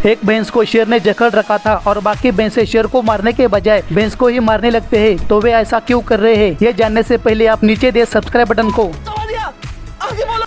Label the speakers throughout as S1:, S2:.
S1: एक भैंस को शेर ने जकड़ रखा था और बाकी भैंसे शेर को मारने के बजाय भैंस को ही मारने लगते हैं। तो वे ऐसा क्यों कर रहे हैं, ये जानने से पहले आप नीचे दे सब्सक्राइब बटन को।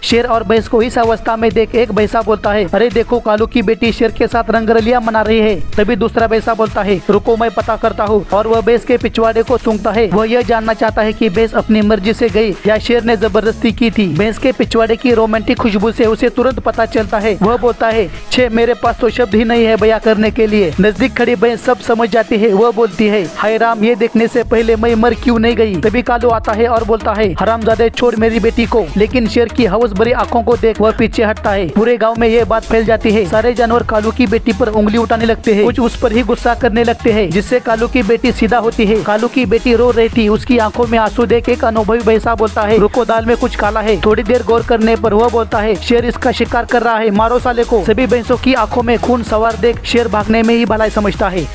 S1: शेर और भैंस को इस अवस्था में देख एक भैंसा बोलता है, अरे देखो कालू की बेटी शेर के साथ रंगरलिया मना रही है। तभी दूसरा भैंसा बोलता है, रुको मैं पता करता हूँ। और वह भैंस के पिछवाड़े को सूंघता है। वह यह जानना चाहता है कि भैंस अपनी मर्जी से गई या शेर ने जबरदस्ती की थी। भैंस के पिछवाड़े की रोमांटिक खुशबू से उसे तुरंत पता चलता है। वह बोलता है, छे मेरे पास तो शब्द ही नहीं है बयां करने के लिए। नजदीक खड़ी भैंस सब समझ जाती है। वह बोलती है, हाय राम, ये देखने से पहले मैं मर क्यों नहीं गई। तभी कालू आता है और बोलता है, हरामजादे छोड़ मेरी बेटी को। लेकिन शेर की हवस भरी आंखों को देख वह पीछे हटता है। पूरे गांव में ये बात फैल जाती है। सारे जानवर कालू की बेटी पर उंगली उठाने लगते हैं। कुछ उस पर ही गुस्सा करने लगते हैं, जिससे कालू की बेटी सीधा होती है। कालू की बेटी रो रही थी। उसकी आंखों में आंसू देख एक अनुभवी भैंसा बोलता है, रुको, दाल में कुछ काला है। थोड़ी देर गौर करने पर वह बोलता है, शेर इसका शिकार कर रहा है, मारो साले को। सभी भैंसों की आंखों में खून सवार देख शेर भागने में ही भलाई समझता है।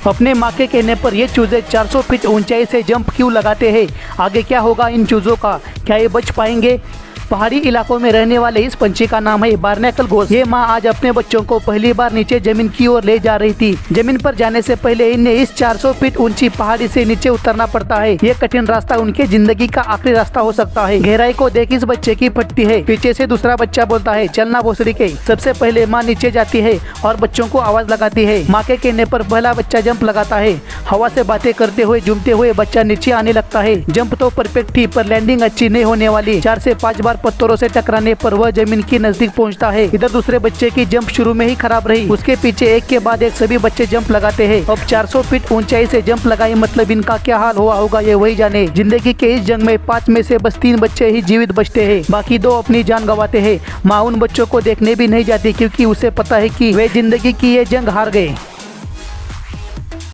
S1: अपने माँ के कहने पर ये चूजे 400 फीट ऊंचाई से जंप क्यों लगाते हैं? आगे क्या होगा इन चूजों का? क्या ये बच पाएंगे? पहाड़ी इलाकों में रहने वाले इस पंछी का नाम है बार्नेकल घोंस। ये माँ आज अपने बच्चों को पहली बार नीचे जमीन की ओर ले जा रही थी। जमीन पर जाने से पहले इन्हें इस 400 फीट ऊंची पहाड़ी से नीचे उतरना पड़ता है। ये कठिन रास्ता उनके जिंदगी का आखिरी रास्ता हो सकता है। गहराई को देख इस बच्चे की फटती है। पीछे से दूसरा बच्चा बोलता है, चलना भोसड़ी के। सबसे पहले माँ नीचे जाती है और बच्चों को आवाज लगाती है। माँ के कहने पर पहला बच्चा जंप लगाता है। हवा से बातें करते हुए झूमते हुए बच्चा नीचे आने लगता है। जंप तो परफेक्ट थी, पर लैंडिंग अच्छी नहीं होने वाली। 4 से 5 बार पत्थरों से टकराने पर वह जमीन के नजदीक पहुंचता है। इधर दूसरे बच्चे की जंप शुरू में ही खराब रही। उसके पीछे एक के बाद एक सभी बच्चे जंप लगाते हैं। अब 400 फीट ऊंचाई से जंप लगाई, मतलब इनका क्या हाल हुआ होगा ये वही जाने। जिंदगी के इस जंग में 5 में से बस 3 बच्चे ही जीवित बचते हैं। बाकी 2 अपनी जान गंवाते हैं। माँ उन बच्चों को देखने भी नहीं जाती, क्योंकि उसे पता है कि वे जिंदगी की ये जंग हार गए।